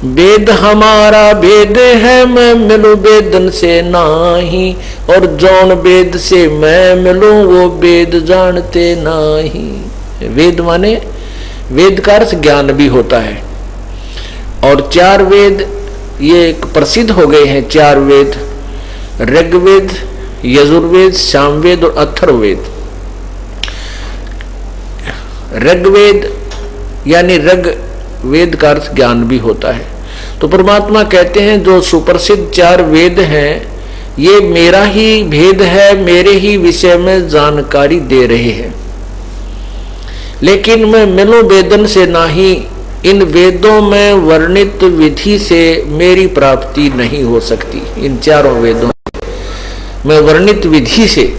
वेद हमारा वेद है, मैं मिलूं वेदन से नाही, और जौन वेद से मैं मिलूं वो वेद जानते नाही। वेद माने वेद का अर्थ ज्ञान भी होता है। और चार वेद ये एक प्रसिद्ध हो गए हैं, चार वेद, ऋग्वेद, यजुर्वेद, सामवेद और अथर्ववेद। ऋग्वेद यानी ऋग वेद का अर्थ ज्ञान भी होता है। तो परमात्मा कहते हैं जो सुप्रसिद्ध चार वेद हैं ये मेरा ही भेद है, मेरे ही विषय में जानकारी दे रहे हैं। लेकिन मैं मिलूं वेदन से नाही, इन वेदों में वर्णित विधि से मेरी प्राप्ति नहीं हो सकती। इन चारों वेदों में वर्णित विधि से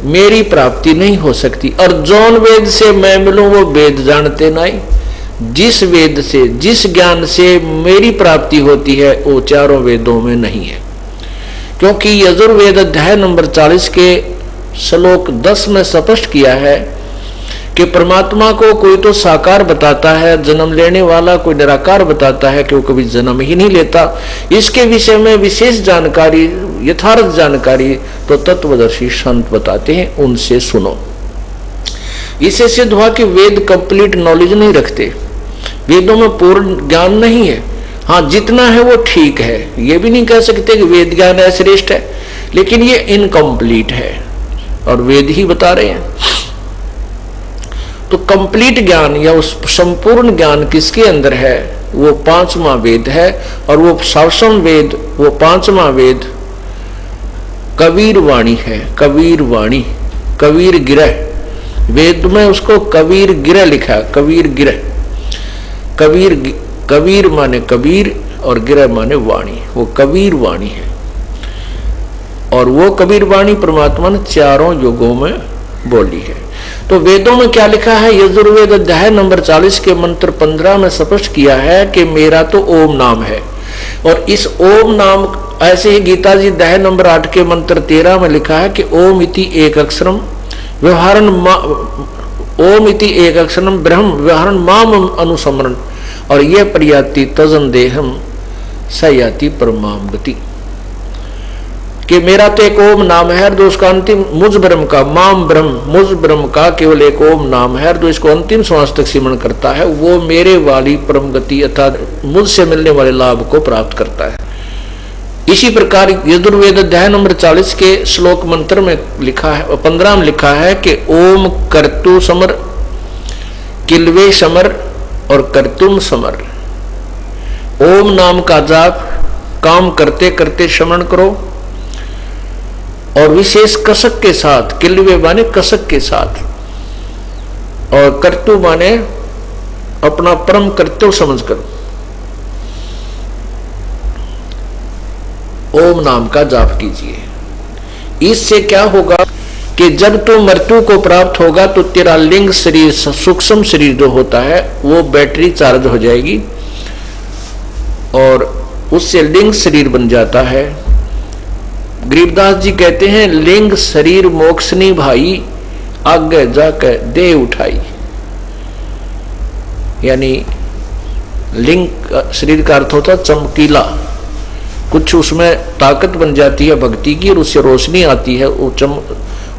मेरी प्राप्ति नहीं हो सकती। और जौन वेद से मैं मिलूं वो वेद जानते नहीं। जिस वेद से, जिस ज्ञान से मेरी प्राप्ति होती है वो चारों वेदों में नहीं है। क्योंकि यजुर्वेद अध्याय नंबर 40 के श्लोक 10 में स्पष्ट किया है कि परमात्मा को कोई तो साकार बताता है, जन्म लेने वाला, कोई निराकार बताता है कि वो कभी जन्म ही नहीं लेता। इसके विषय में विशेष जानकारी, यथार्थ जानकारी तो तत्वदर्शी संत बताते हैं, उनसे सुनो। इससे सिद्ध हुआ कि वेद कंप्लीट नॉलेज नहीं रखते, वेदों में पूर्ण ज्ञान नहीं है। हाँ, जितना है वो ठीक है, ये भी नहीं कह सकते कि वेद ज्ञान है श्रेष्ठ है, लेकिन ये इनकम्प्लीट है और वेद ही बता रहे हैं। तो कंप्लीट ज्ञान या उस संपूर्ण ज्ञान किसके अंदर है? वो पांचवा वेद है। और वो सावसम वेद, वो पांचवा वेद कबीर वाणी है। कबीर वाणी, कबीर गिरह, वेद में उसको कबीर गिरह लिखा है। कबीर गिरह, कबीर माने कबीर और गिरह माने वाणी, वो कबीर वाणी है। और वो कबीर वाणी परमात्मा ने चारों युगों में बोली है। तो वेदों में क्या लिखा है? यजुर्वेद अध्याय नंबर 40 के मंत्र 15 में स्पष्ट किया है कि मेरा तो ओम नाम है। और इस ओम नाम, ऐसे ही गीता जी अध्याय नंबर 8 के मंत्र 13 में लिखा है कि ओम इति एक अक्षरम व्यवहारन, ओम इति एक अक्षरम ब्रह्म व्यवहारन माम अनुसमरण, और ये प्रयाति तजन देहम सयाति परमाम गति। कि मेरा तो एक ओम नाम है, जो उसका अंतिम मुझ ब्रह्म का, माम ब्रह्म, मुझ ब्रह्म का केवल एक ओम नाम है, जो इसको अंतिम श्वास तक सिमरण करता है वो मेरे वाली परम गति अर्थात मुझसे मिलने वाले लाभ को प्राप्त करता है। इसी प्रकार यजुर्वेद अध्याय नंबर 40 के श्लोक मंत्र में लिखा है, 15 में लिखा है कि ओम कर्तु समर, किलवे समर और कर्तुम समर। ओम नाम का जाप काम करते करते स्मरण करो और विशेष कसक के साथ, किलवे माने कसक के साथ, और कर्तु माने अपना परम कर्तव्य समझकर ओम नाम का जाप कीजिए। इससे क्या होगा कि जब तू मृत्यु को प्राप्त होगा तो तेरा लिंग शरीर, सूक्ष्म शरीर जो होता है वो बैटरी चार्ज हो जाएगी और उससे लिंग शरीर बन जाता है। गरीबदास जी कहते हैं लिंग शरीर मोक्षनी भाई, आगे जाकर दे उठाई। यानी लिंग शरीर का अर्थ होता चमकीला, कुछ उसमें ताकत बन जाती है भक्ति की और उससे रोशनी आती है,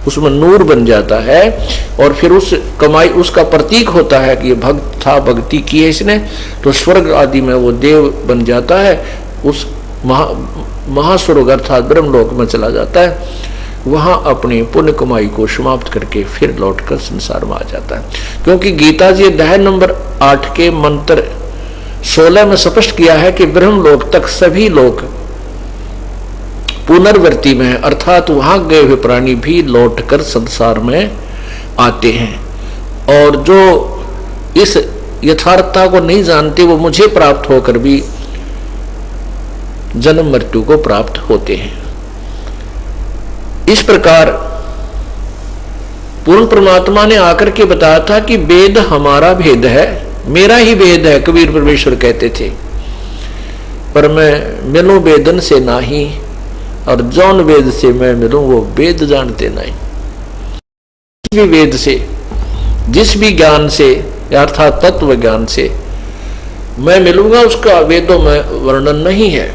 उसमें नूर बन जाता है और फिर उस कमाई उसका प्रतीक होता है कि ये भक्त था, भक्ति की है इसने, तो स्वर्ग आदि में वो देव बन जाता है, उस महास्वर्ग अर्थात ब्रह्मलोक में चला जाता है, वहां अपनी पुण्य कमाई को समाप्त करके फिर लौटकर संसार में आ जाता है। क्योंकि गीता जी अध्याय नंबर 8 के मंत्र 16 में स्पष्ट किया है कि ब्रह्मलोक तक सभी लोग पुनर्वृत्ति में, अर्थात वहां गए हुए प्राणी भी लौटकर संसार में आते हैं। और जो इस यथार्थता को नहीं जानते वो मुझे प्राप्त होकर भी जन्म मृत्यु को प्राप्त होते हैं। इस प्रकार पूर्ण परमात्मा ने आकर के बताया था कि वेद हमारा भेद है, मेरा ही वेद है, कबीर परमेश्वर कहते थे। पर मैं मिलूं वेदन से नाही, और जौन वेद से मैं मिलूं वो वेद जानते नहीं। जिस भी वेद से, जिस भी ज्ञान से अर्थात तत्व ज्ञान से मैं मिलूंगा उसका वेदों में वर्णन नहीं है।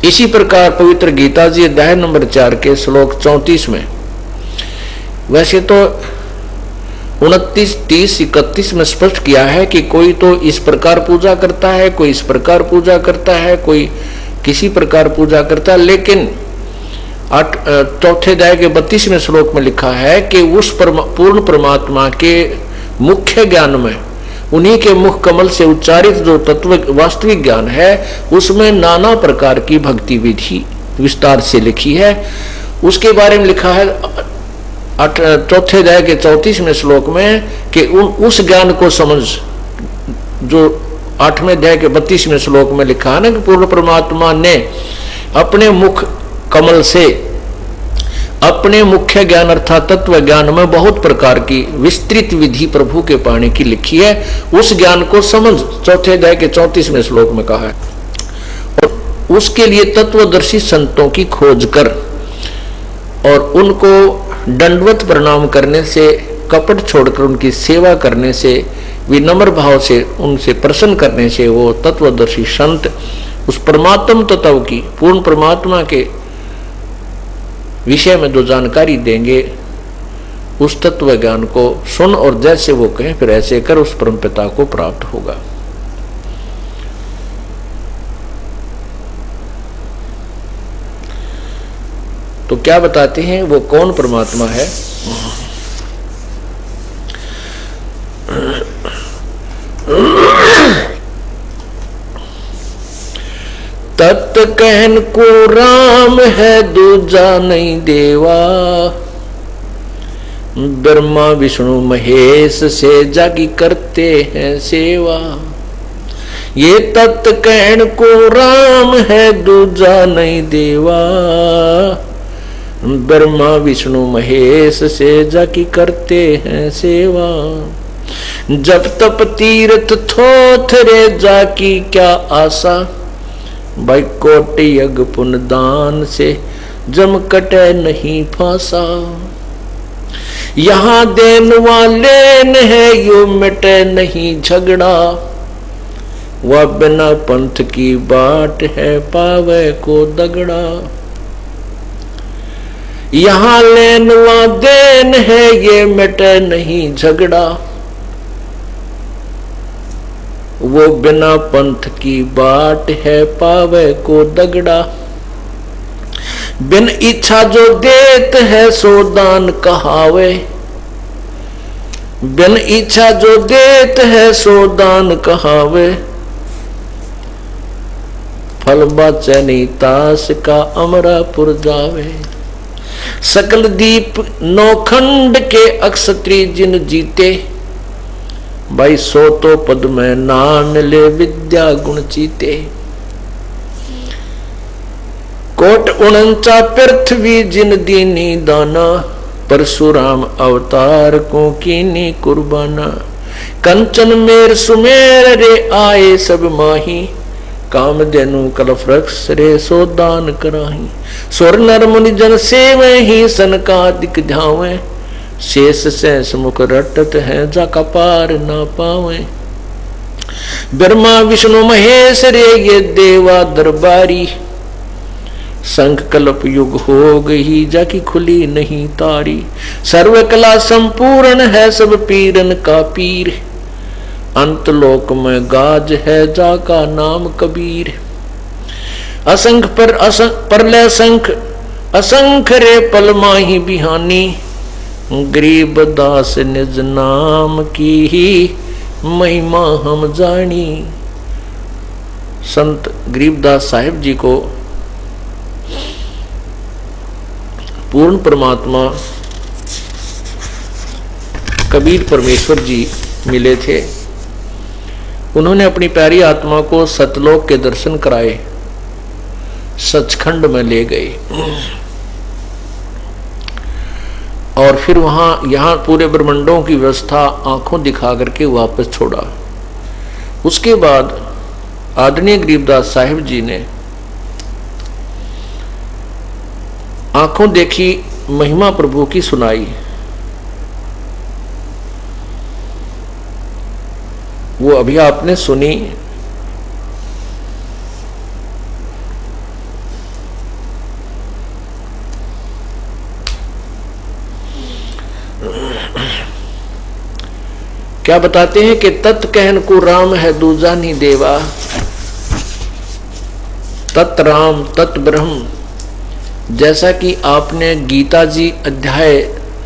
इसी प्रकार पवित्र गीता जी अध्याय नंबर 4 के श्लोक 34 में, वैसे तो 29, 30, 31 में स्पष्ट किया है कि कोई तो इस प्रकार पूजा करता है, कोई इस प्रकार पूजा करता है, कोई किसी प्रकार पूजा करता है, लेकिन चौथे अध्याय के 32वें श्लोक में लिखा है कि उस पूर्ण परमात्मा के मुख्य ज्ञान में, उन्हीं के मुख कमल से उच्चारित जो तत्व वास्तविक ज्ञान है, उसमें नाना प्रकार की भक्ति विधि विस्तार से लिखी है। उसके बारे में लिखा है चौथे अध्याय के 34वें श्लोक में कि उस ज्ञान को समझ, जो 8वें अध्याय के 32वें श्लोक में लिखा है ना कि पूर्ण परमात्मा ने अपने मुख कमल से अपने मुख्य ज्ञान अर्थात तत्व ज्ञान में बहुत प्रकार की विस्तृत विधि प्रभु के पाने की लिखी है। उस ज्ञान को समझ चौथे अध्याय के 34वें श्लोक में कहा है। और उसके लिए तत्वदर्शी संतों की खोज कर और उनको दंडवत प्रणाम करने से, कपट छोड़कर उनकी सेवा करने से, विनम्र भाव से उनसे प्रसन्न करने से वो तत्वदर्शी संत उस परमात्म तत्व की, पूर्ण परमात्मा के विषय में जो जानकारी देंगे, उस तत्व ज्ञान को सुन और जैसे वो कहें फिर ऐसे कर उस परमपिता को प्राप्त होगा। तो क्या बताते हैं वो कौन परमात्मा है? तत् कहन को राम है दूजा नहीं देवा, ब्रह्मा विष्णु महेश से जागी करते हैं सेवा। ये तत् कहन को राम है दूजा नहीं देवा, ब्रह्मा विष्णु महेश से जाकी करते हैं सेवा। जब तप तीर्थ थोथरे जाकी क्या आशा, भाई कोटि यज्ञ पुण्य दान से जम कटे नहीं फांसा। यहाँ देन वाले न है यो मिटे नहीं झगड़ा, वह बिना पंथ की बाट है पावे को दगड़ा। यहाँ लेन व देन है ये मिटे नहीं झगड़ा, वो बिना पंथ की बाट है पावे को दगड़ा। बिन इच्छा जो देत है सो दान कहावे, बिन इच्छा जो देत है सो दान कहावे। फल बाचे नहीं तास का अमरापुर जावे। सकल दीप नौखंड के अक्षत्री जिन जीते, भाई सो तो पद में नाम मिले विद्या गुण चीते। कोट 49 पृथ्वी जिन दीनी दाना, परशुराम अवतार को कीनी कुर्बाना। कंचन मेर सुमेर रे आए सब माही, काम देनु कलफ रक्ष रे सो दान कराही। स्वर नर मुनि जन सेवे ही सनकादिक झावे, शेष शेष मुख रटत है जाका पार ना पावे। ब्रह्मा विष्णु महेश रे ये देवा दरबारी, संख कल्प युग हो गई जाकी खुली नहीं तारी। सर्व कला संपूर्ण है सब पीरन का पीर, अंत लोक में गाज है जाका नाम कबीर। असंख परलय असंख असंख रे पल माही बिहानी, गरीब दास निज नाम की ही महिमा हम जानी। संत गरीबदास साहिब जी को पूर्ण परमात्मा कबीर परमेश्वर जी मिले थे। उन्होंने अपनी प्यारी आत्मा को सतलोक के दर्शन कराए, सचखंड में ले गए और फिर वहां यहाँ पूरे ब्रह्मांडों की व्यवस्था आंखों दिखा करके वापस छोड़ा। उसके बाद आदरणीय गरीबदास साहिब जी ने आंखों देखी महिमा प्रभु की सुनाई। वो अभी आपने सुनी। क्या बताते हैं कि तत् कहन को राम है दूजा नहीं देवा, तत् राम तत् ब्रह्म। जैसा कि आपने गीता जी अध्याय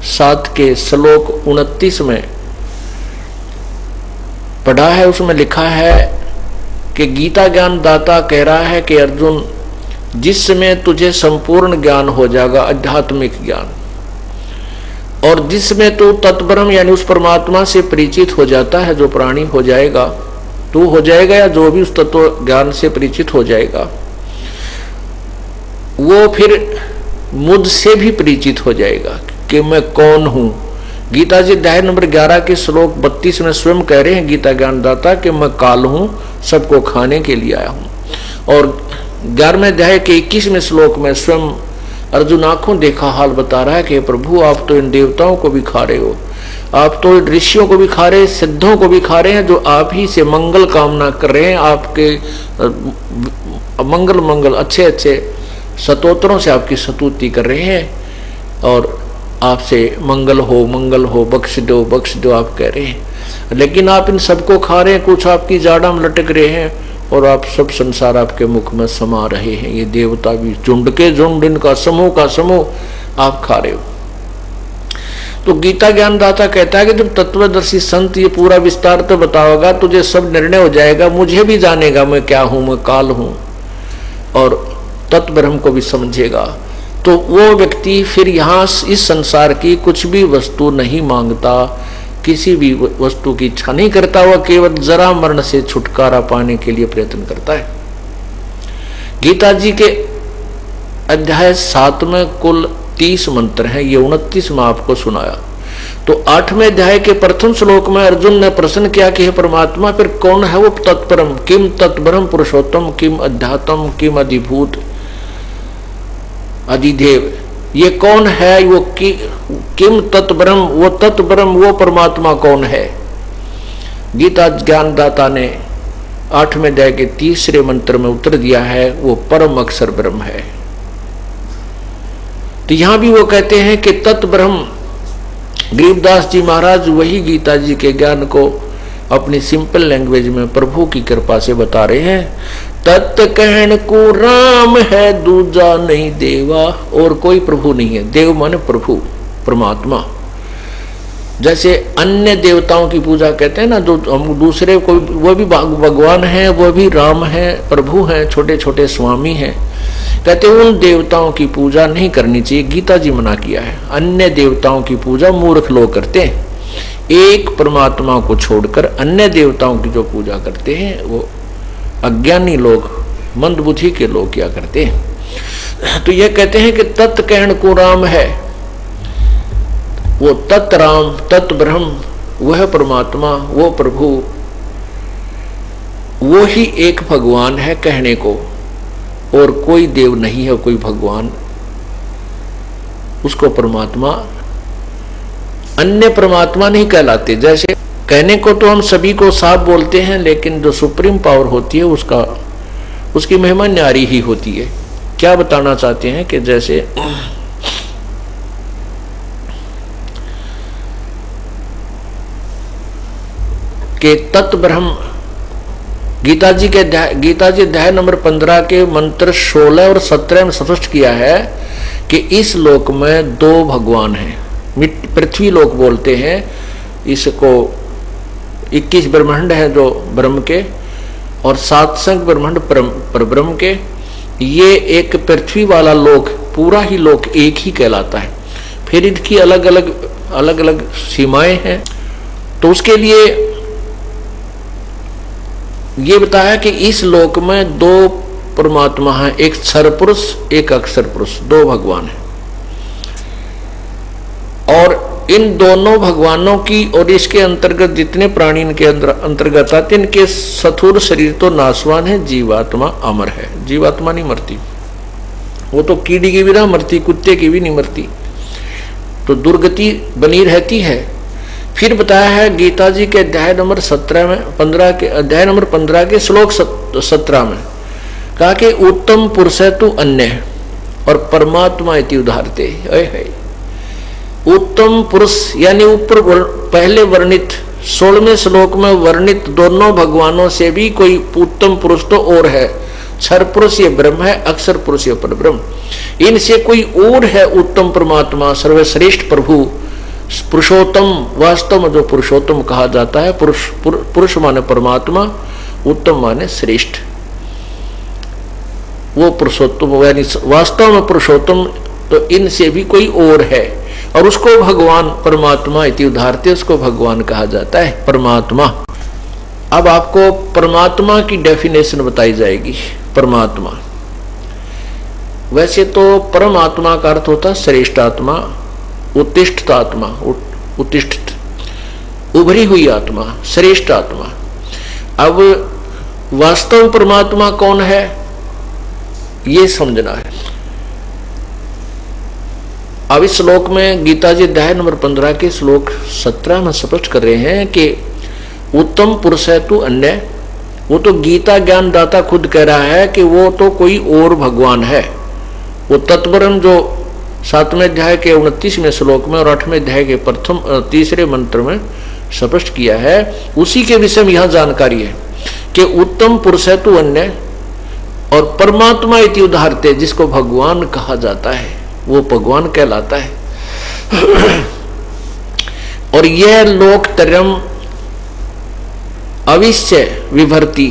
7 के श्लोक 29 में पढ़ा है, उसमें लिखा है कि गीता ज्ञान दाता कह रहा है कि अर्जुन, जिस समय तुझे संपूर्ण ज्ञान हो जाएगा, आध्यात्मिक ज्ञान, और जिसमें तू तत्ब्रह्म यानी उस परमात्मा से परिचित हो जाता है, जो प्राणी हो जाएगा, तू हो जाएगा या जो भी उस तत्व ज्ञान से परिचित हो जाएगा, वो फिर मुझसे भी परिचित हो जाएगा कि मैं कौन हूं। गीता जी अध्याय नंबर 11 के श्लोक 32 में स्वयं कह रहे हैं गीता ज्ञानदाता कि मैं काल हूं, सबको खाने के लिए आया हूं। और 11वें अध्याय के 21वें श्लोक में स्वयं अर्जुन आंखों देखा हाल बता रहा है कि प्रभु, आप तो इन देवताओं को भी खा रहे हो, आप तो इन ऋषियों को भी खा रहे हैं, सिद्धों को भी खा रहे हैं, जो आप ही से मंगल कामना कर रहे हैं, आपके मंगल अच्छे अच्छे स्तोत्रों से आपकी स्तुति कर रहे हैं और आपसे मंगल हो, बख्श दो आप कह रहे हैं। लेकिन आप इन सबको खा रहे हैं, कुछ आपकी जाड़ा में लटक रहे हैं और आप सब संसार आपके मुख में समा रहे हैं। ये देवता भी झुंड के झुंड, इनका समूह का समूह आप खा रहे हो। तो गीता ज्ञानदाता कहता है कि जब तत्वदर्शी संत ये पूरा विस्तार तो बताओगा, तुझे सब निर्णय हो जाएगा, मुझे भी जानेगा मैं क्या हूं, मैं काल हूं, और तत्ब्रह्म को भी समझेगा। तो वो व्यक्ति फिर यहाँ इस संसार की कुछ भी वस्तु नहीं मांगता, किसी भी वस्तु की इच्छा नहीं करता, वह केवल जरा मरण से छुटकारा पाने के लिए प्रयत्न करता है। गीता जी के अध्याय 7 में कुल 30 मंत्र हैं, ये 29 में आपको सुनाया। तो 8वें अध्याय के प्रथम श्लोक में अर्जुन ने प्रश्न किया कि हे परमात्मा, फिर कौन है वो तत्परम, किम तत्ब्रह्म पुरुषोत्तम, किम अध्यात्म, किम अधिभूत अधिदेव, ये कौन है वो किम तत्ब्रह्म, वो तत्ब्रह्म, वो परमात्मा कौन है। गीता ज्ञानदाता ने 8वें अध्याय के 3रे मंत्र में उत्तर दिया है, वो परम अक्षर ब्रह्म है। तो यहां भी वो कहते हैं कि तत्ब्रह्म, गरीबदास जी महाराज वही गीता जी के ज्ञान को अपनी सिंपल लैंग्वेज में प्रभु की कृपा से बता रहे हैं। तत् कहन को राम है दूजा नहीं देवा, और कोई प्रभु नहीं है। देव माने प्रभु, परमात्मा। जैसे अन्य देवताओं की पूजा कहते हैं ना, जो हम दूसरे को, वो भी भगवान है, वो भी राम है, प्रभु हैं, छोटे छोटे स्वामी हैं, कहते हैं उन देवताओं की पूजा नहीं करनी चाहिए। गीता जी मना किया है। अन्य देवताओं की पूजा मूर्ख लोग करते हैं। एक परमात्मा को छोड़कर अन्य देवताओं की जो पूजा करते हैं वो अज्ञानी लोग, मंदबुद्धि के लोग क्या करते हैं। तो ये कहते हैं कि तत् कहन को राम है, वो तत् राम तत् ब्रह्म, वह परमात्मा, वो प्रभु, वो ही एक भगवान है कहने को, और कोई देव नहीं है, कोई भगवान, उसको परमात्मा, अन्य परमात्मा नहीं कहलाते। जैसे कहने को तो हम सभी को साफ बोलते हैं, लेकिन जो सुप्रीम पावर होती है उसकी महिमा न्यारी ही होती है। क्या बताना चाहते हैं कि जैसे कि तत्ब्रह्म, गीता जी अध्याय नंबर 15 के मंत्र 16 और 17 में स्पष्ट किया है कि इस लोक में 2 भगवान हैं। पृथ्वी लोक बोलते हैं इसको, 21 ब्रह्मांड है जो ब्रह्म के, और 7 संख्य ब्रह्मांड परब्रह्म के। ये एक पृथ्वी वाला लोक, पूरा ही लोक एक ही कहलाता है। फिर इनकी अलग अलग सीमाएं हैं। तो उसके लिए ये बताया कि इस लोक में 2 परमात्मा हैं, एक क्षर पुरुष, एक अक्षर पुरुष, 2 भगवान हैं। और इन दोनों भगवानों की और इसके अंतर्गत जितने प्राणी इनके अंतर्गत आते, इनके स्थूल शरीर तो नाशवान है, जीवात्मा अमर है। जीवात्मा नहीं मरती, वो तो कीड़ी की भी ना मरती, कुत्ते की भी नहीं मरती, तो दुर्गति बनी रहती है। फिर बताया है गीता जी के अध्याय नंबर 17 में 15 के अध्याय नंबर 15 के श्लोक 17 में कहा कि उत्तम पुरुष है तू अन्य और परमात्मा इति उदाहरते। उत्तम पुरुष यानी ऊपर पहले वर्णित 16वें श्लोक में वर्णित दोनों भगवानों से भी कोई उत्तम पुरुष तो और है। क्षर पुरुष ये ब्रह्म है, अक्षर पुरुष ये परब्रह्म। इनसे कोई और है उत्तम परमात्मा, सर्वश्रेष्ठ प्रभु, पुरुषोत्तम। वास्तव में जो पुरुषोत्तम कहा जाता है, पुरुष माने परमात्मा, उत्तम माने श्रेष्ठ, वो पुरुषोत्तम यानी वास्तव में पुरुषोत्तम। तो इनसे भी कोई और है और उसको भगवान परमात्मा इति उदाहरते, उसको भगवान कहा जाता है, परमात्मा। अब आपको परमात्मा की डेफिनेशन बताई जाएगी। परमात्मा वैसे तो परमात्मा का अर्थ होता श्रेष्ठ आत्मा, उत्तिष्ठ आत्मा, उत्तिष्ठ उभरी हुई आत्मा, श्रेष्ठ आत्मा। अब वास्तव परमात्मा कौन है ये समझना है। अब इस श्लोक में गीता जी अध्याय नंबर 15 के श्लोक 17 में स्पष्ट कर रहे हैं कि उत्तम पुरुष है तू अन्य। वो तो गीता ज्ञान दाता खुद कह रहा है कि वो तो कोई और भगवान है। वो तत्वरम जो 7वें अध्याय के 29वें श्लोक में और 8वें अध्याय के तीसरे मंत्र में स्पष्ट किया है, उसी के विषय में यह जानकारी है कि उत्तम पुरुष है तू अन्य और परमात्मा इति उदाहरते, जिसको भगवान कहा जाता है वो भगवान कहलाता है। और यह लोकत्रयम अविश्य विभर्ति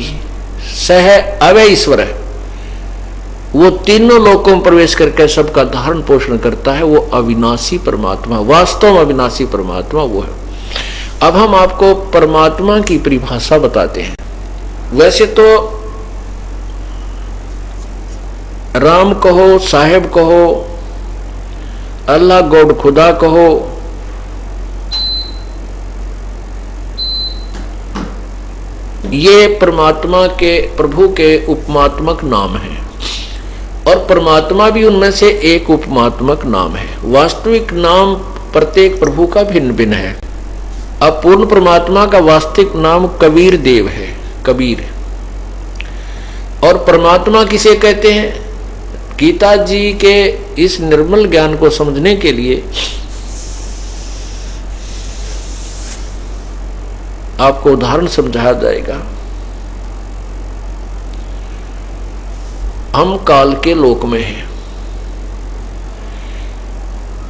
सह अवय ईश्वर है। वो तीनों लोकों में प्रवेश करके सबका धारण पोषण करता है। वो अविनाशी परमात्मा, वास्तव में अविनाशी परमात्मा वो है। अब हम आपको परमात्मा की परिभाषा बताते हैं। वैसे तो राम कहो, साहेब कहो, अल्लाह गॉड खुदा कहो, ये परमात्मा के प्रभु के उपमात्मक नाम है और परमात्मा भी उनमें से एक उपमात्मक नाम है। वास्तविक नाम प्रत्येक प्रभु का भिन्न भिन्न है। अब पूर्ण परमात्मा का वास्तविक नाम कबीर देव है, कबीर। और परमात्मा किसे कहते हैं? गीता जी के इस निर्मल ज्ञान को समझने के लिए आपको उदाहरण समझाया जाएगा। हम काल के लोक में हैं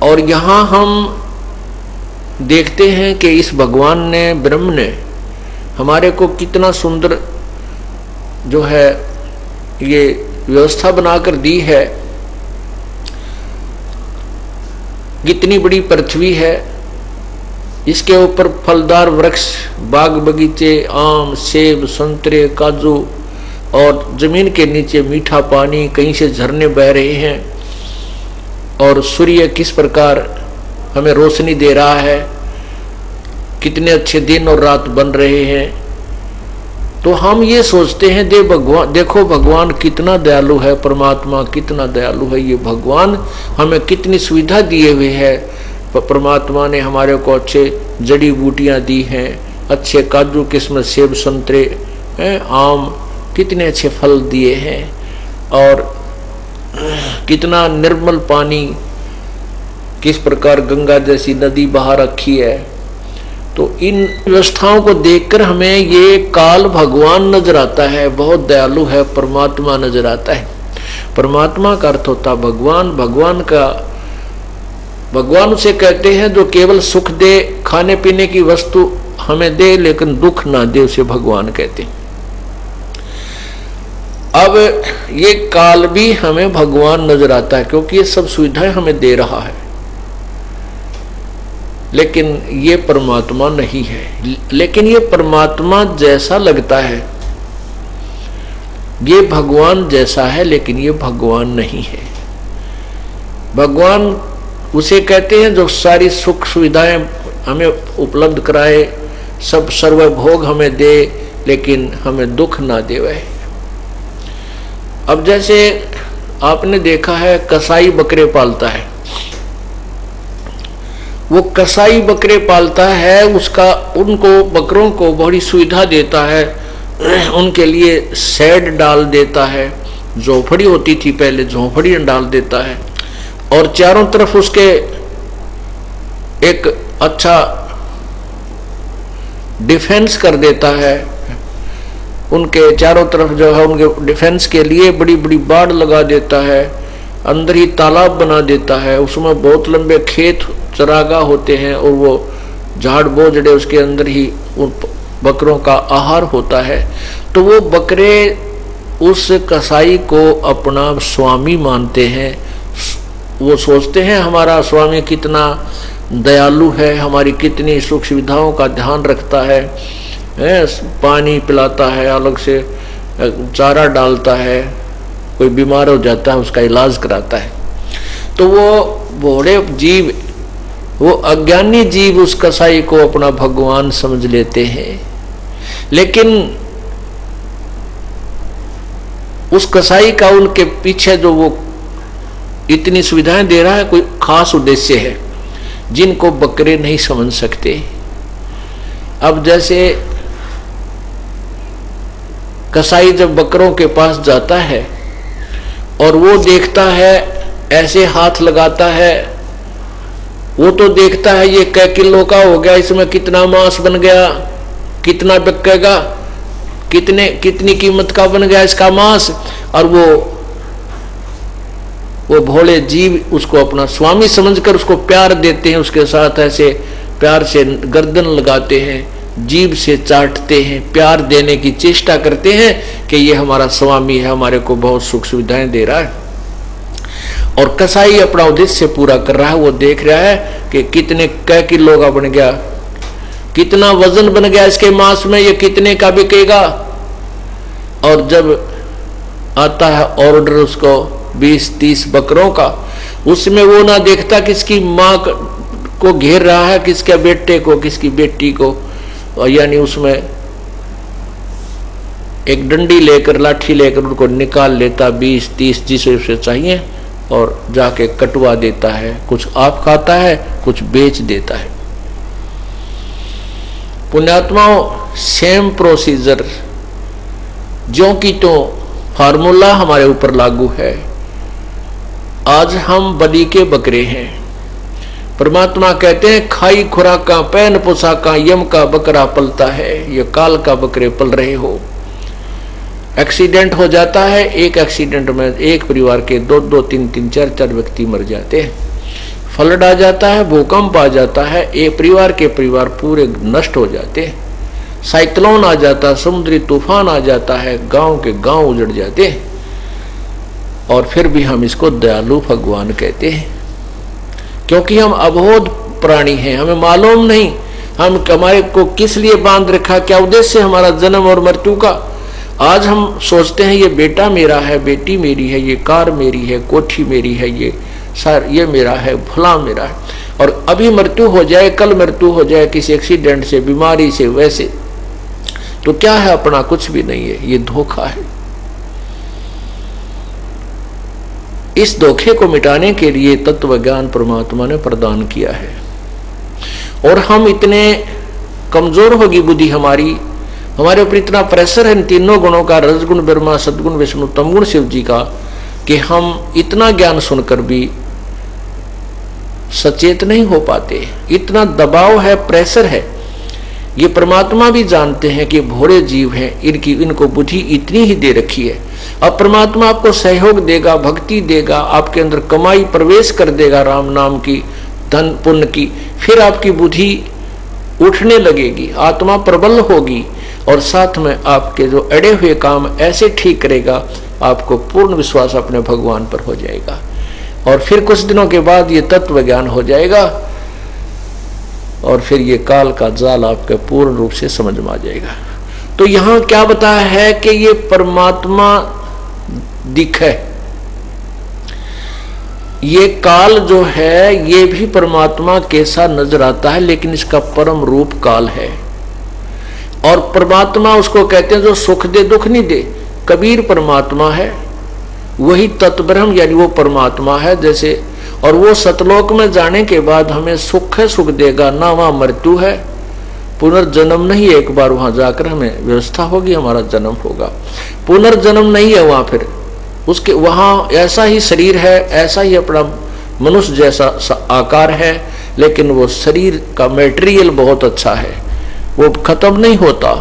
और यहां हम देखते हैं कि इस भगवान ने, ब्रह्म ने हमारे को कितना सुंदर जो है ये व्यवस्था बनाकर दी है। कितनी बड़ी पृथ्वी है, इसके ऊपर फलदार वृक्ष, बाग बगीचे, आम, सेब, संतरे, काजू और जमीन के नीचे मीठा पानी, कहीं से झरने बह रहे हैं और सूर्य किस प्रकार हमें रोशनी दे रहा है, कितने अच्छे दिन और रात बन रहे हैं। तो हम ये सोचते हैं देखो भगवान कितना दयालु है, परमात्मा कितना दयालु है, ये भगवान हमें कितनी सुविधा दिए हुए है। परमात्मा ने हमारे को अच्छे जड़ी बूटियां दी हैं, अच्छे काजू किस्म, सेब, संतरे, आम, कितने अच्छे फल दिए हैं और कितना निर्मल पानी, किस प्रकार गंगा जैसी नदी बहा रखी है। तो इन व्यवस्थाओं को देखकर हमें ये काल भगवान नजर आता है, बहुत दयालु है, परमात्मा नजर आता है। परमात्मा का अर्थ होता भगवान। भगवान उसे कहते हैं जो केवल सुख दे, खाने पीने की वस्तु हमें दे लेकिन दुख ना दे, उसे भगवान कहते हैं। अब ये काल भी हमें भगवान नजर आता है क्योंकि ये सब सुविधाएं हमें दे रहा है, लेकिन ये परमात्मा नहीं है। लेकिन ये परमात्मा जैसा लगता है, ये भगवान जैसा है, लेकिन ये भगवान नहीं है। भगवान उसे कहते हैं जो सारी सुख सुविधाएं हमें उपलब्ध कराए, सब सर्वभोग हमें दे, लेकिन हमें दुख ना देवे। अब जैसे आपने देखा है कसाई बकरे पालता है वो कसाई बकरे पालता है, उसका उनको बकरों को बड़ी सुविधा देता है, उनके लिए शेड डाल देता है, झोपड़ी होती थी पहले, झोपड़ी डाल देता है, और चारों तरफ उसके एक अच्छा डिफेंस कर देता है। उनके चारों तरफ जो है उनके डिफेंस के लिए बड़ी बड़ी बाड़ लगा देता है, अंदर ही तालाब बना देता है, उसमें बहुत लंबे खेत चरागाह होते हैं और वो झाड़ बोझड़े उसके अंदर ही उन बकरों का आहार होता है। तो वो बकरे उस कसाई को अपना स्वामी मानते हैं, वो सोचते हैं हमारा स्वामी कितना दयालु है, हमारी कितनी सुख सुविधाओं का ध्यान रखता है, पानी पिलाता है, अलग से चारा डालता है, कोई बीमार हो जाता है उसका इलाज कराता है। तो वो भोले जीव, वो अज्ञानी जीव उस कसाई को अपना भगवान समझ लेते हैं। लेकिन उस कसाई का उनके पीछे जो वो इतनी सुविधाएं दे रहा है, कोई खास उद्देश्य है जिनको बकरे नहीं समझ सकते। अब जैसे कसाई जब बकरों के पास जाता है और वो देखता है, ऐसे हाथ लगाता है, वो तो देखता है ये कै किलो का हो गया, इसमें कितना मांस बन गया, कितना बिकेगा, कितनी कीमत का बन गया इसका मांस, और वो भोले जीव उसको अपना स्वामी समझकर उसको प्यार देते हैं, उसके साथ ऐसे प्यार से गर्दन लगाते हैं, जीभ से चाटते हैं, प्यार देने की चेष्टा करते हैं कि ये हमारा स्वामी है, हमारे को बहुत सुख सुविधाएं दे रहा है। और कसाई अपना उद्देश्य पूरा कर रहा है, वो देख रहा है कि कितने कै किलो का बन गया, कितना वजन बन गया इसके मांस में, ये कितने का बिकेगा। और जब आता है ऑर्डर उसको 20-30 बकरों का, उसमें वो ना देखता किसकी माँ को घेर रहा है, किसके बेटे को, किसकी बेटी को, यानी उसमें एक डंडी लेकर, लाठी लेकर उनको निकाल लेता 20-30 जिसे उसे चाहिए, और जाके कटवा देता है। कुछ आप खाता है, कुछ बेच देता है। पुण्यात्माओं, सेम प्रोसीजर ज्यों की तो फार्मूला हमारे ऊपर लागू है। आज हम बलि के बकरे हैं। परमात्मा कहते हैं खाई खुराका पैन पोशाका यम का बकरा पलता है, ये काल का बकरे पल रहे हो। एक्सीडेंट हो जाता है, एक एक्सीडेंट में एक परिवार के 2-2, 3-3, 4-4 व्यक्ति मर जाते हैं। फ्लड आ जाता है, भूकंप आ जाता है, एक परिवार के परिवार पूरे नष्ट हो जाते हैं। साइक्लोन आ जाता, समुद्री तूफान आ जाता है, गांव के गांव उजड़ जाते हैं। और फिर भी हम इसको दयालु भगवान कहते हैं, क्योंकि हम अबोध प्राणी हैं, हमें मालूम नहीं हम हमारे को किस लिए बांध रखा, क्या उद्देश्य हमारा जन्म और मृत्यु का। आज हम सोचते हैं ये बेटा मेरा है, बेटी मेरी है, ये कार मेरी है, कोठी मेरी है, ये मेरा है, फला मेरा है, और अभी मृत्यु हो जाए, कल मृत्यु हो जाए किसी एक्सीडेंट से, बीमारी से, वैसे तो क्या है अपना, कुछ भी नहीं है, ये धोखा है। इस धोखे को मिटाने के लिए तत्व ज्ञान परमात्मा ने प्रदान किया है। और हम इतने कमजोर होगी बुद्धि हमारी, हमारे ऊपर इतना प्रेशर है इन तीनों गुणों का, रजगुण ब्रह्मा, सदगुण विष्णु, तमगुण शिव जी का, कि हम इतना ज्ञान सुनकर भी सचेत नहीं हो पाते। इतना दबाव है, प्रेशर है। ये परमात्मा भी जानते हैं कि भोले जीव हैं, इनको बुद्धि इतनी ही दे रखी है। अब परमात्मा आपको सहयोग देगा, भक्ति देगा, आपके अंदर कमाई प्रवेश कर देगा राम नाम की, धन पुण्य की, फिर आपकी बुद्धि उठने लगेगी, आत्मा प्रबल होगी, और साथ में आपके जो अड़े हुए काम ऐसे ठीक करेगा, आपको पूर्ण विश्वास अपने भगवान पर हो जाएगा। और फिर कुछ दिनों के बाद ये तत्व ज्ञान हो जाएगा, और फिर ये काल का जाल आपके पूर्ण रूप से समझ में आ जाएगा। तो यहां क्या बताया है कि ये परमात्मा दिखे, ये काल जो है ये भी परमात्मा कैसा नजर आता है, लेकिन इसका परम रूप काल है। और परमात्मा उसको कहते हैं जो सुख दे दुख नहीं दे। कबीर परमात्मा है, वही तत्ब्रह्म यानी वो परमात्मा है। जैसे और वो सतलोक में जाने के बाद हमें सुख है, सुख देगा, ना वहां मृत्यु है, पुनर्जन्म नहीं। एक बार वहां जाकर हमें व्यवस्था होगी, हमारा जन्म होगा, पुनर्जन्म नहीं है वहां। फिर उसके वहां ऐसा ही शरीर है, ऐसा ही अपना मनुष्य जैसा आकार है, लेकिन वो शरीर का मटेरियल बहुत अच्छा है, वो खत्म नहीं होता,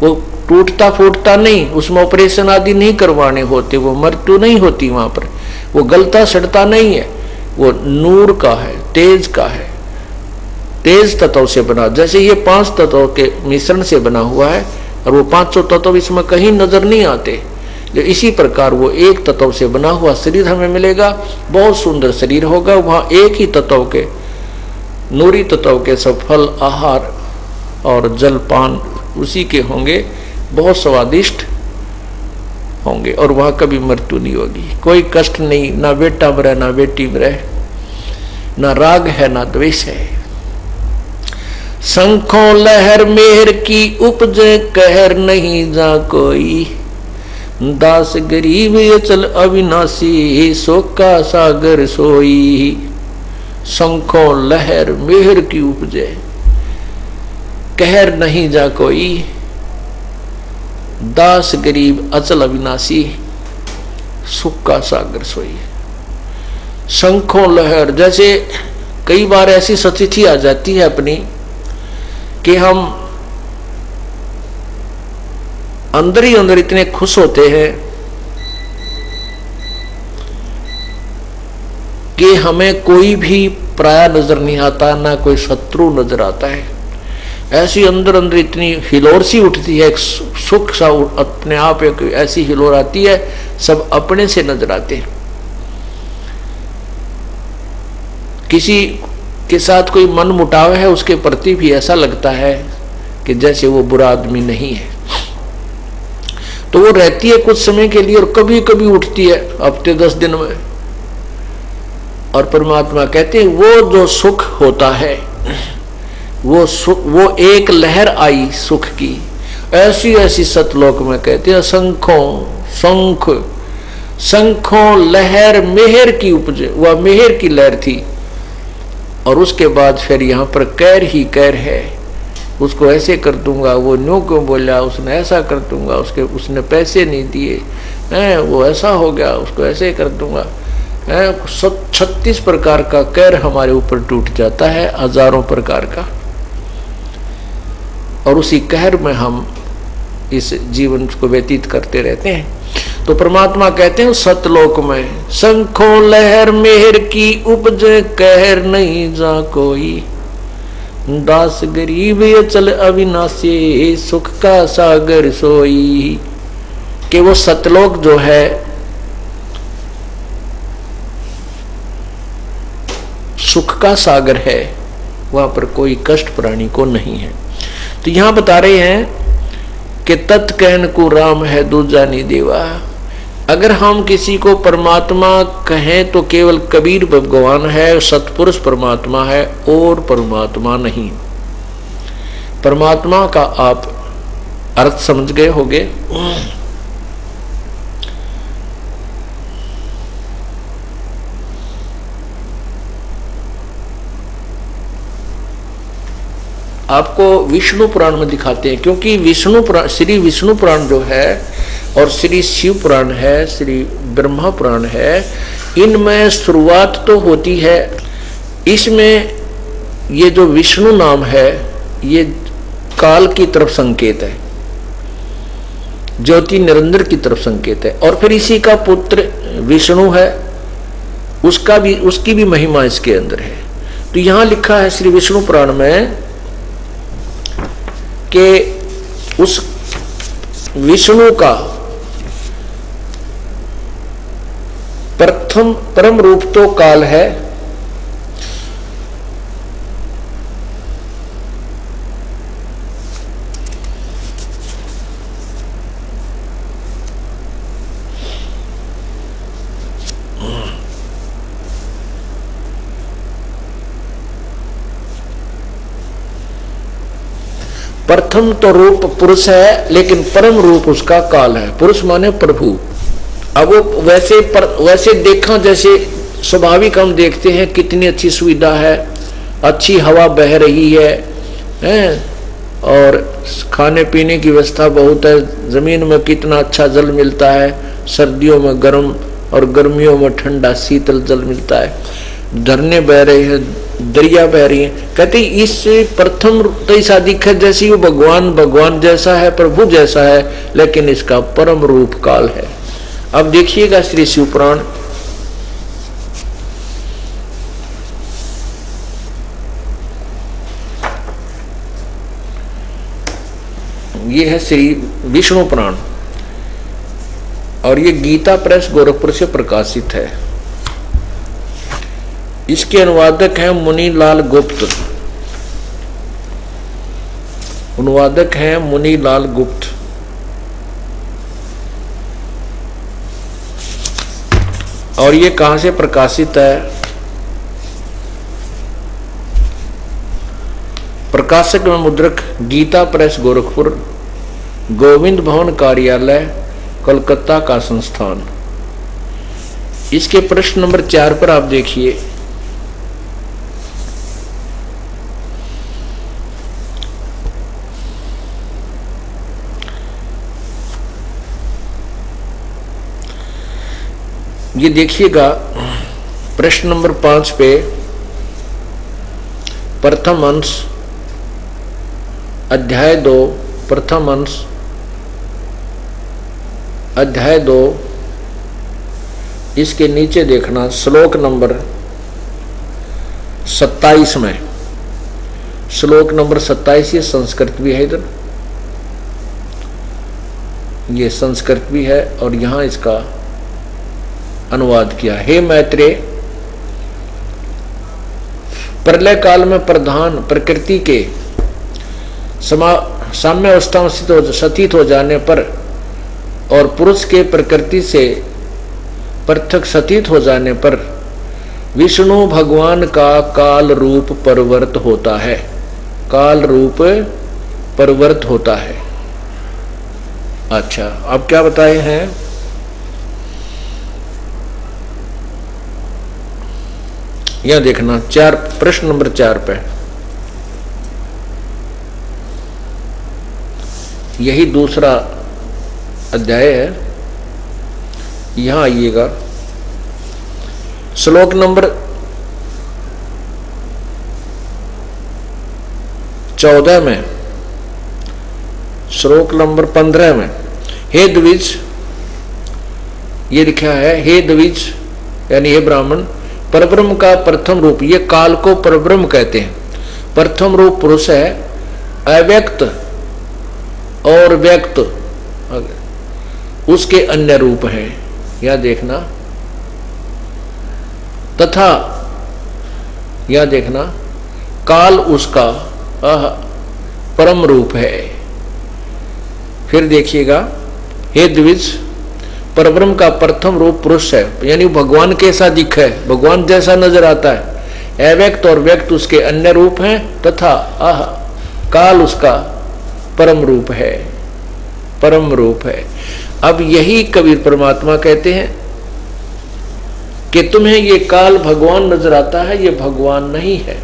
वो टूटता फूटता नहीं, उसमें ऑपरेशन आदि नहीं करवाने होते, वो मृत्यु नहीं होती वहां पर, वो गलता सड़ता नहीं है, वो नूर का है, तेज का है, तेज तत्व से बना। जैसे ये 5 तत्वों के मिश्रण से बना हुआ है और वो 500 तत्व इसमें कहीं नजर नहीं आते, जो इसी प्रकार वो एक तत्व से बना हुआ शरीर हमें मिलेगा, बहुत सुंदर शरीर होगा। वहां एक ही तत्व के, नूरी तत्व के सब फल, आहार और जलपान उसी के होंगे, बहुत स्वादिष्ट होंगे, और वहां कभी मृत्यु नहीं होगी, कोई कष्ट नहीं, ना बेटा मरे ना बेटी मरे, ना राग है ना द्वेष है। शंखों लहर मेहर की उपजे, कहर नहीं जा कोई, दास गरीब अचल अविनाशी, शोक का सागर सोई। शंखों लहर मेहर की उपजे, कहर नहीं जा कोई, दास गरीब अचल अविनाशी, सुख का सागर सोई। शंखों लहर, जैसे कई बार ऐसी स्थिति आ जाती है अपनी कि हम अंदर ही अंदर इतने खुश होते हैं कि हमें कोई भी पराया नजर नहीं आता, ना कोई शत्रु नजर आता है। ऐसी अंदर अंदर इतनी हिलोर सी उठती है, एक सुख सा अपने आप, एक ऐसी हिलोर आती है, सब अपने से नजर आते हैं। किसी के साथ कोई मन मुटाव है, उसके प्रति भी ऐसा लगता है कि जैसे वो बुरा आदमी नहीं है। तो वो रहती है कुछ समय के लिए, और कभी कभी उठती है हफ्ते 10 दिन में। और परमात्मा कहते हैं वो जो सुख होता है, वो एक लहर आई सुख की, ऐसी ऐसी सतलोक में कहते हैं शंखों लहर मेहर की उपजे, वह मेहर की लहर थी। और उसके बाद फिर यहाँ पर कैर ही कैर है, उसको ऐसे कर दूंगा, वो न्यू क्यों बोला, उसने ऐसा कर दूंगा, उसने पैसे नहीं दिए हैं, वो ऐसा हो गया, उसको ऐसे कर दूंगा। 36 प्रकार का कैर हमारे ऊपर टूट जाता है, हजारों प्रकार का, और उसी कहर में हम इस जीवन को व्यतीत करते रहते हैं। तो परमात्मा कहते हैं सतलोक में, शंखों लहर मेहर की उपजे, कहर नहीं जा कोई, दास गरीब अचल अविनाशी, सुख का सागर सोई। कि वो सतलोक जो है सुख का सागर है, वहां पर कोई कष्ट प्राणी को नहीं है। तो यहां बता रहे हैं कि तत् कहन को राम है दूजा नहीं देवा। अगर हम किसी को परमात्मा कहें तो केवल कबीर भगवान है, सतपुरुष परमात्मा है, और परमात्मा नहीं। परमात्मा का आप अर्थ समझ गए होंगे। आपको विष्णु पुराण में दिखाते हैं, क्योंकि विष्णु पुराण, श्री विष्णु पुराण जो है और श्री शिव पुराण है, श्री ब्रह्मा पुराण है, इनमें शुरुआत तो होती है, इसमें ये जो विष्णु नाम है ये काल की तरफ संकेत है, ज्योति निरंजन की तरफ संकेत है। और फिर इसी का पुत्र विष्णु है, उसकी भी महिमा इसके अंदर है। तो यहां लिखा है श्री विष्णु पुराण में कि उस विष्णु का प्रथम परम रूप तो काल है, प्रथम तो रूप पुरुष है, लेकिन परम रूप उसका काल है। पुरुष माने प्रभु। अब वो वैसे देखा जैसे स्वाभाविक हम देखते हैं कितनी अच्छी सुविधा है, अच्छी हवा बह रही है, और खाने पीने की व्यवस्था बहुत है, जमीन में कितना अच्छा जल मिलता है, सर्दियों में गर्म और गर्मियों में ठंडा शीतल जल मिलता है, झरने बह रहे हैं, दरिया बह रही है। कहते इससे प्रथम तो ऐसा दिखे जैसे वो भगवान जैसा है, प्रभु जैसा है, लेकिन इसका परम रूप काल है। अब देखिएगा श्री शिव पुराण, ये है श्री विष्णु पुराण और ये गीता प्रेस गोरखपुर से प्रकाशित है। इसके अनुवादक हैं मुनीलाल गुप्त, अनुवादक हैं मुनीलाल गुप्त। और ये कहां से प्रकाशित है? प्रकाशक में मुद्रक गीता प्रेस गोरखपुर, गोविंद भवन कार्यालय कोलकाता का संस्थान। इसके प्रश्न नंबर 4 पर आप देखिए, ये देखिएगा प्रश्न नंबर 5 पे प्रथम अंश अध्याय 2, प्रथम अंश अध्याय 2, इसके नीचे देखना श्लोक नंबर 27 में, श्लोक नंबर 27 ये संस्कृत भी है, इधर ये संस्कृत भी है और यहां इसका अनुवाद किया। हे मैत्रेय, प्रलय काल में प्रधान प्रकृति के साम्य अवस्था में सतीत हो जाने पर और पुरुष के प्रकृति से पृथक सतीत हो जाने पर विष्णु भगवान का काल रूप परिवर्त होता है, काल रूप परिवर्त होता है। अच्छा, अब क्या बताए हैं? यह देखना प्रश्न नंबर 4 पे, यही दूसरा अध्याय है। यहां आइएगा श्लोक नंबर 14 में, श्लोक नंबर 15 में, हे द्विज, ये लिखा है, हे द्विज यानी हे ब्राह्मण, परब्रह्म का प्रथम रूप, ये काल को परब्रह्म कहते हैं। प्रथम रूप पुरुष है, अव्यक्त और व्यक्त उसके अन्य रूप हैं, यह देखना। तथा यह देखना काल उसका परम रूप है। फिर देखिएगा, हे द्विज, परब्रह्म का प्रथम रूप पुरुष है, यानी भगवान कैसा दिखे, भगवान जैसा नजर आता है। अव्यक्त और व्यक्त उसके अन्य रूप हैं तथा काल उसका परम रूप है, परम रूप है। अब यही कबीर परमात्मा कहते हैं कि तुम्हें ये काल भगवान नजर आता है, ये भगवान नहीं है,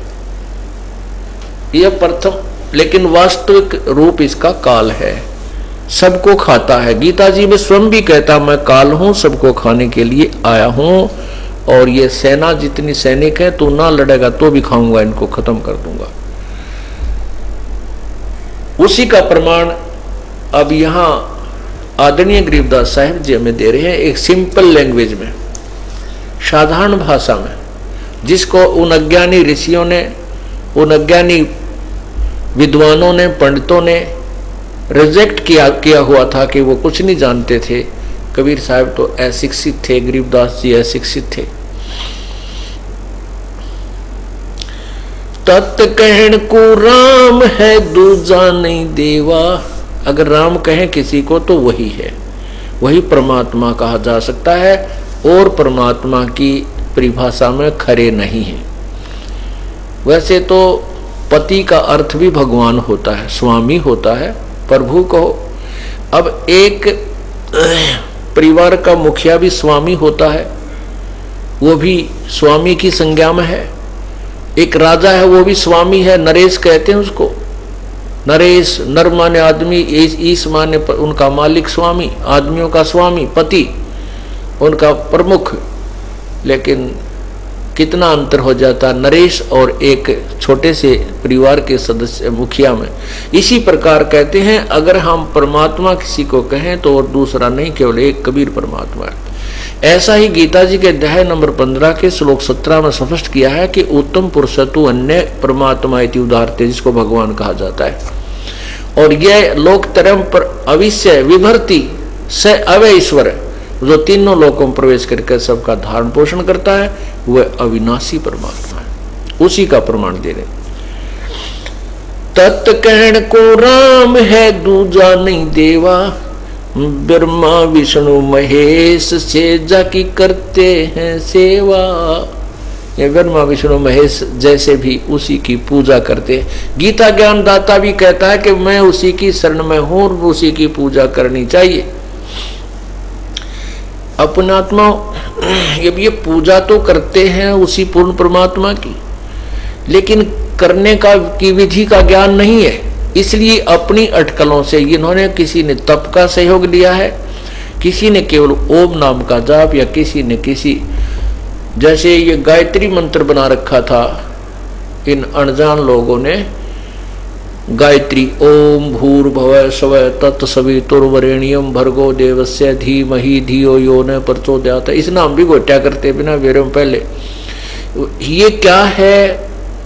यह प्रथम, लेकिन वास्तविक रूप इसका काल है, सबको खाता है। गीता जी में स्वयं भी कहता, मैं काल हूं, सबको खाने के लिए आया हूं, और ये सेना जितनी सैनिक है, तू ना लड़ेगा तो भी खाऊंगा, इनको खत्म कर दूंगा। उसी का प्रमाण अब यहां आदरणीय गरीबदास साहब जी हमें दे रहे हैं, एक सिंपल लैंग्वेज में, साधारण भाषा में, जिसको उन अज्ञानी ऋषियों ने, उन अज्ञानी विद्वानों ने, पंडितों ने रिजेक्ट किया हुआ था कि वो कुछ नहीं जानते थे। कबीर साहब तो अशिक्षित थे, गरीबदास जी अशिक्षित थे। तत् कहन को राम है, दूजा नहीं देवा। अगर राम कहें किसी को तो वही है, वही परमात्मा कहा जा सकता है, और परमात्मा की परिभाषा में खरे नहीं है। वैसे तो पति का अर्थ भी भगवान होता है, स्वामी होता है, प्रभु कहो। अब एक परिवार का मुखिया भी स्वामी होता है, वो भी स्वामी की संज्ञा में है। एक राजा है, वो भी स्वामी है, नरेश कहते हैं उसको। नरेश, नर माने आदमी, ईश माने उनका मालिक, स्वामी, आदमियों का स्वामी, पति, उनका प्रमुख। लेकिन कितना अंतर हो जाता नरेश और एक छोटे से परिवार के सदस्य मुखिया में। इसी प्रकार कहते हैं अगर हम परमात्मा किसी को कहें तो और दूसरा नहीं, केवल एक कबीर परमात्मा है। ऐसा ही गीता जी के अध्याय नंबर 15 के श्लोक 17 में स्पष्ट किया है कि उत्तम पुरुषतु अन्य परमात्मा इति उदाहरते, जिसको भगवान कहा जाता है। और यह लोकतरम पर अविश्य विभर्ति स अवय ईश्वर, जो तीनों लोकों में प्रवेश करके सबका धारण पोषण करता है, वह अविनाशी परमात्मा है। उसी का प्रमाण दे रहे। तत् कहण को राम है दूजा नहीं देवा, ब्रह्मा विष्णु महेश से जाकी करते हैं सेवा। ये ब्रह्मा विष्णु महेश जैसे भी उसी की पूजा करते हैं। गीता ज्ञान दाता भी कहता है कि मैं उसी की शरण में हूं, उसी की पूजा करनी चाहिए। अपनात्मा ये पूजा तो करते हैं उसी पूर्ण परमात्मा की, लेकिन करने की विधि का ज्ञान नहीं है। इसलिए अपनी अटकलों से इन्होंने, किसी ने तप का सहयोग लिया है, किसी ने केवल ओम नाम का जाप, या किसी ने किसी, जैसे ये गायत्री मंत्र बना रखा था इन अनजान लोगों ने, गायत्री ओम भूर्भुवः स्वः तत्सवितुर्वरेण्यं भर्गो देवस्य धीमहि धियो यो न प्रचोदयात्। इस नाम भी गोट्या करते बिना वेरों पहले। ये क्या है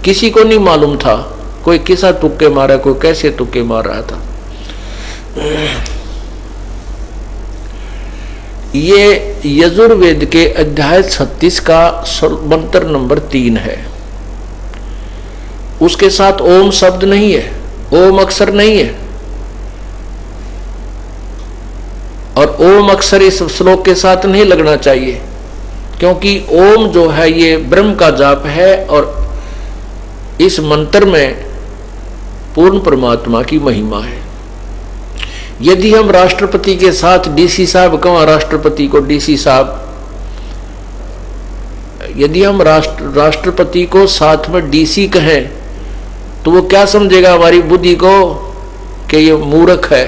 किसी को नहीं मालूम था। कोई किसा तुक्के मारा, कोई कैसे तुक्के मार रहा था। ये यजुर्वेद के अध्याय 36 का मंत्र नंबर 3 है। उसके साथ ओम शब्द नहीं है, ओम अक्षर नहीं है, और ओम अक्षर इस श्लोक के साथ नहीं लगना चाहिए, क्योंकि ओम जो है ये ब्रह्म का जाप है, और इस मंत्र में पूर्ण परमात्मा की महिमा है। यदि हम राष्ट्रपति के साथ डीसी साहब कहें, राष्ट्रपति को डीसी साहब, यदि हम राष्ट्रपति को साथ में डीसी कहें तो वो क्या समझेगा हमारी बुद्धि को कि ये मूर्ख है,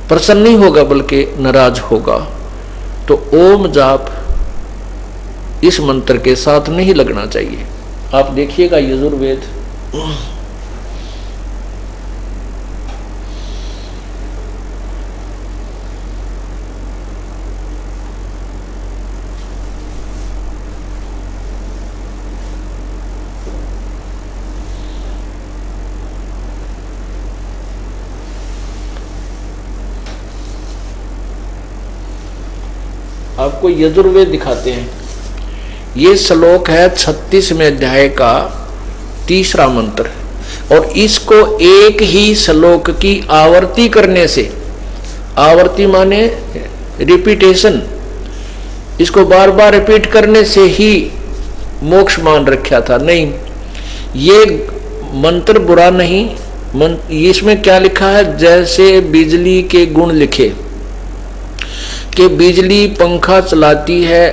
प्रसन्न नहीं होगा बल्कि नाराज होगा। तो ओम जाप इस मंत्र के साथ नहीं लगना चाहिए। आप देखिएगा यजुर्वेद आपको यजुर्वेद दिखाते हैं। ये श्लोक है 36वें अध्याय का 3रा मंत्र, और इसको एक ही श्लोक की आवर्ती करने से, आवर्ती माने रिपीटेशन, इसको बार बार रिपीट करने से ही मोक्ष मान रखा था। नहीं, ये मंत्र बुरा नहीं। इसमें क्या लिखा है, जैसे बिजली के गुण लिखे कि बिजली पंखा चलाती है,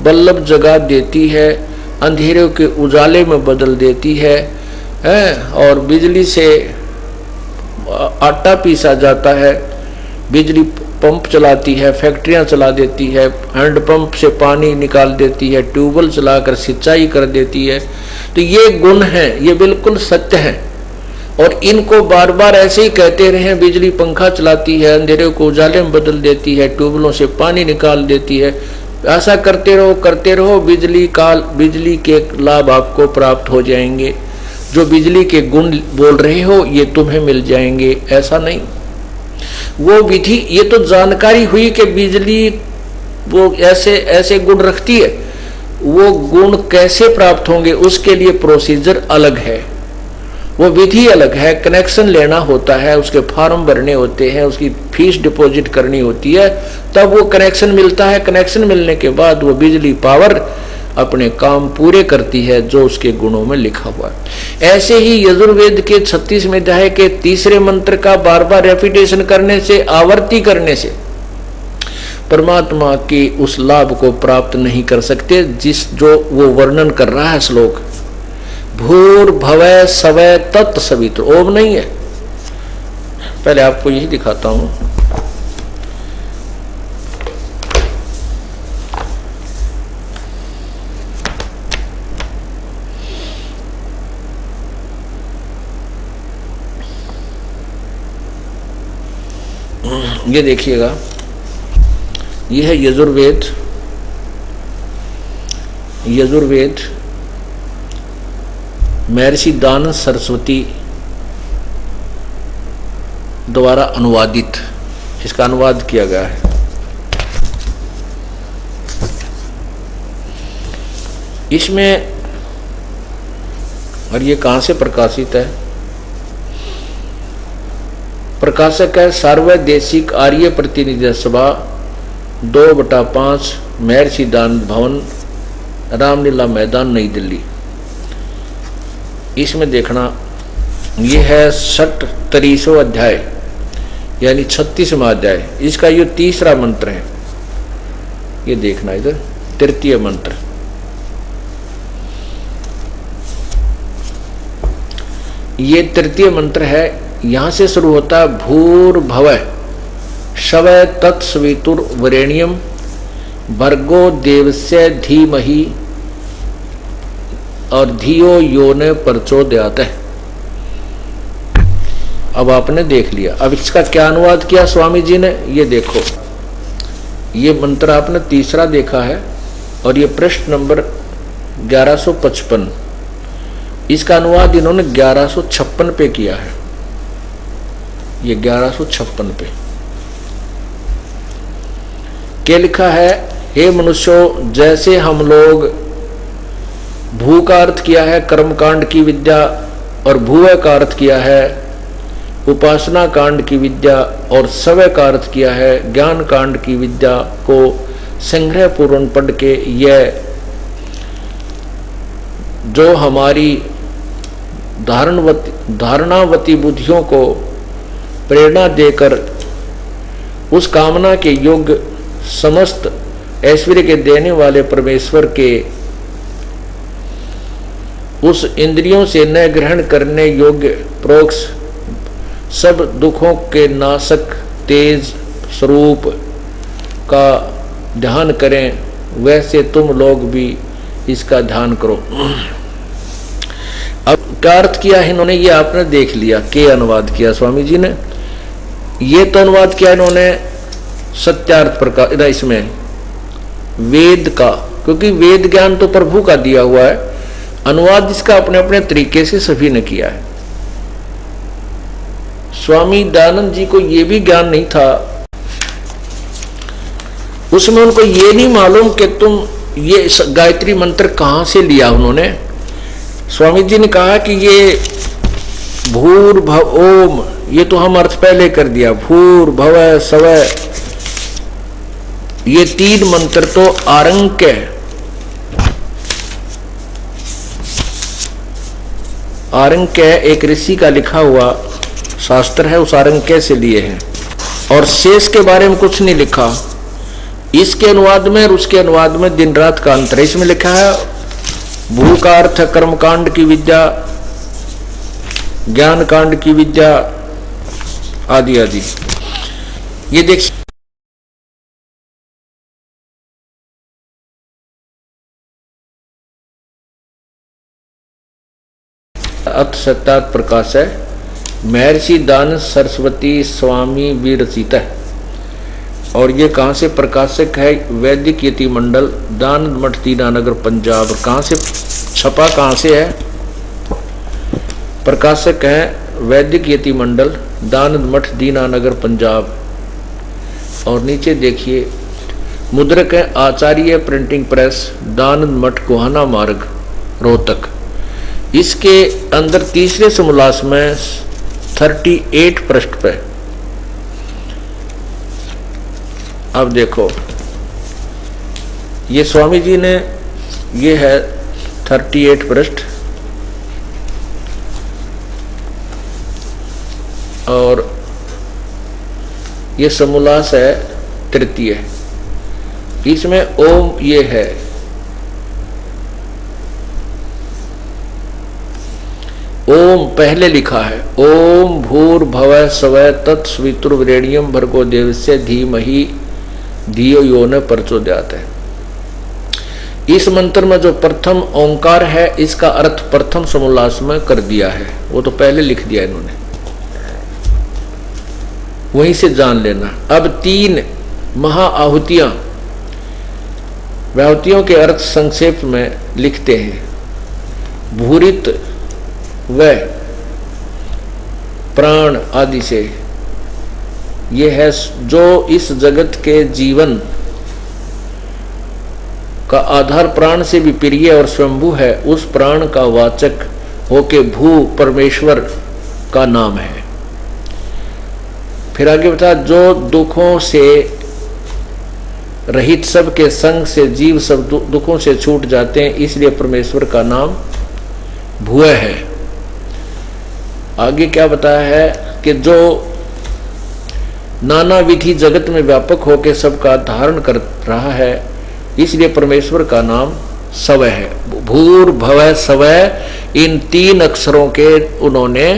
बल्ब जगा देती है, अंधेरे के उजाले में बदल देती है, और बिजली से आटा पीसा जाता है, बिजली पंप चलाती है, फैक्ट्रियां चला देती है, हैंडपंप से पानी निकाल देती है, ट्यूबवेल चलाकर सिंचाई कर देती है। तो ये गुण हैं, ये बिल्कुल सत्य हैं, और इनको बार बार ऐसे ही कहते रहे। बिजली पंखा चलाती है, अंधेरे को उजाले में बदल देती है, ट्यूबवेलों से पानी निकाल देती है। ऐसा करते रहो, बिजली के लाभ आपको प्राप्त हो जाएंगे। जो बिजली के गुण बोल रहे हो ये तुम्हें मिल जाएंगे, ऐसा नहीं। वो विधि, ये तो जानकारी हुई कि बिजली वो ऐसे ऐसे गुण रखती है, वो गुण कैसे प्राप्त होंगे उसके लिए प्रोसीजर अलग है, वो विधि अलग है। कनेक्शन लेना होता है, उसके फॉर्म भरने होते हैं, उसकी फीस डिपॉजिट करनी होती है, तब वो कनेक्शन मिलता है। कनेक्शन मिलने के बाद वो बिजली पावर अपने काम पूरे करती है जो उसके गुणों में लिखा हुआ है। ऐसे ही यजुर्वेद के 36वें अध्याय के 3रे मंत्र का बार बार रेपिटेशन करने से, आवर्ती करने से परमात्मा के उस लाभ को प्राप्त नहीं कर सकते जिस जो वो वर्णन कर रहा है श्लोक। भूर्भुवः स्वः तत्सवितुर्, ओम नहीं है। पहले आपको यही दिखाता हूं। ये देखिएगा, ये है यजुर्वेद। यजुर्वेद महर्षि दानंद सरस्वती द्वारा अनुवादित, इसका अनुवाद किया गया है। इसमें, और ये कहाँ से प्रकाशित है? प्रकाशक है सार्वदेशिक आर्य प्रतिनिधि सभा 2/5 महर्षि दानंद भवन, रामलीला मैदान, नई दिल्ली। इसमें देखना, ये है 33वां अध्याय यानी 36वां अध्याय। इसका ये तीसरा मंत्र है। ये देखना इधर, तृतीय मंत्र। ये तृतीय मंत्र है। यहां से शुरू होता है भूर्भुवः स्वः तत्सवितुर्वरेण्यं भर्गो देवस्य धीमहि और धियो यो न प्रचोदयात्। अब आपने देख लिया। अब इसका क्या अनुवाद किया स्वामी जी ने, ये देखो। ये मंत्र आपने तीसरा देखा है और ये पृष्ठ नंबर 1155। इसका अनुवाद इन्होंने 1156 पे किया है। ये 1156 पे क्या लिखा है? हे मनुष्यों, जैसे हम लोग भू का अर्थ किया है कर्मकांड की विद्या और भुव का अर्थ किया है उपासना कांड की विद्या और स्वः का अर्थ किया है ज्ञान कांड की विद्या को संग्रह पूर्ण पढ़ के यह जो हमारी धारणावती बुद्धियों को प्रेरणा देकर उस कामना के योग्य समस्त ऐश्वर्य के देने वाले परमेश्वर के उस इंद्रियों से न ग्रहण करने योग्य प्रोक्ष सब दुखों के नाशक तेज स्वरूप का ध्यान करें, वैसे तुम लोग भी इसका ध्यान करो। अब क्या अर्थ किया है इन्होंने, ये आपने देख लिया। के अनुवाद किया स्वामी जी ने, ये तो अनुवाद किया इन्होंने सत्यार्थ प्रकार इसमें वेद का, क्योंकि वेद ज्ञान तो प्रभु का दिया हुआ है। अनुवाद इसका अपने अपने तरीके से सभी ने किया है। स्वामी दयानंद जी को ये भी ज्ञान नहीं था, उसमें उनको ये नहीं मालूम कि तुम ये गायत्री मंत्र कहां से लिया। उन्होंने स्वामी जी ने कहा कि ये भूर्भुव ओम, ये तो हम अर्थ पहले कर दिया। भूर्भुवः स्वः, ये 3 मंत्र तो आरंक्य है। आरंक्य एक ऋषि का लिखा हुआ शास्त्र है, उस आरंक्य से लिए हैं और शेष के बारे में कुछ नहीं लिखा। इसके अनुवाद में और उसके अनुवाद में दिन रात का अंतर है। इसमें लिखा है भू का अर्थ कर्मकांड की विद्या, ज्ञान कांड की विद्या आदि आदि। ये देखिए अथ सत्यात प्रकाश है, महर्षि दानंद सरस्वती स्वामी विरचित है। और ये कहाँ से प्रकाशक है? वैदिक यति मंडल, दानंद मठ, दीनानगर, पंजाब। कहाँ से छपा, कहाँ से है? प्रकाशक है वैदिक यति मंडल, दानंद मठ, दीनानगर, पंजाब। और नीचे देखिए मुद्रक है आचार्य प्रिंटिंग प्रेस, दानंद मठ, गोहाना मार्ग, रोहतक। इसके अंदर तीसरे समोल्लास में 38 पृष्ठ पे अब देखो, ये स्वामी जी ने, ये है 38 पृष्ठ और ये समोल्लास है तृतीय। इसमें ओम ये है, ओम पहले लिखा है, ओम भूर्भुवः स्वः तत्सवितुर्वरेण्यं भर्गो देवस्य धीमहि धियो यो न प्रचोदयात् है। इस मंत्र में जो प्रथम ओंकार है इसका अर्थ प्रथम समोल्लास में कर दिया है, वो तो पहले लिख दिया इन्होंने, वहीं से जान लेना। अब 3 महाआहुतियां, व्याहुतियों के अर्थ संक्षेप में लिखते हैं। भूरित व प्राण आदि से, ये है जो इस जगत के जीवन का आधार प्राण से भी प्रिय और स्वयंभू है, उस प्राण का वाचक होके भू परमेश्वर का नाम है। फिर आगे बता, जो दुखों से रहित सब के संग से जीव सब दुखों से छूट जाते हैं, इसलिए परमेश्वर का नाम भूय है। आगे क्या बताया है कि जो नाना विधि जगत में व्यापक होकर सबका धारण कर रहा है, इसलिए परमेश्वर का नाम स्वः है। भूर्भुवः स्वः, इन 3 अक्षरों के उन्होंने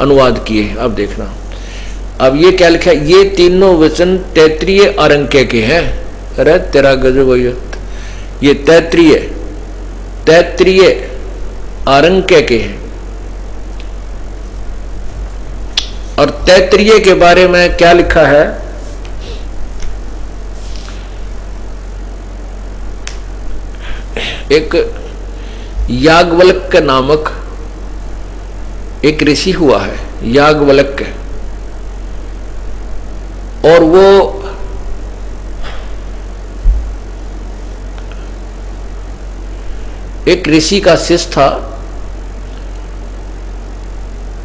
अनुवाद किए। अब देखना, अब ये क्या लिखा है, ये तीनों वचन तैत्रीय आरंक्य के हैं। अरे तेरा गजब, ये तैत्रीय आरंक्य के हैं। और तैत्रीय के बारे में क्या लिखा है, एक याज्ञवल्क्य नामक एक ऋषि हुआ है, याज्ञवल्क्य, और वो एक ऋषि का शिष्य था।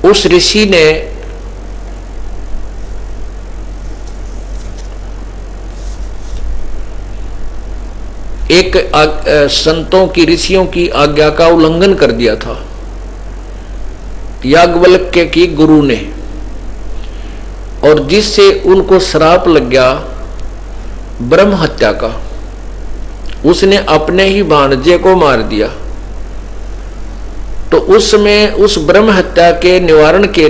उस ऋषि ने एक संतों की, ऋषियों की आज्ञा का उल्लंघन कर दिया था याज्ञवल्क्य की गुरु ने, और जिससे उनको श्राप लग गया ब्रह्म हत्या का। उसने अपने ही भांजे को मार दिया। तो उसमें उस ब्रह्म हत्या के निवारण के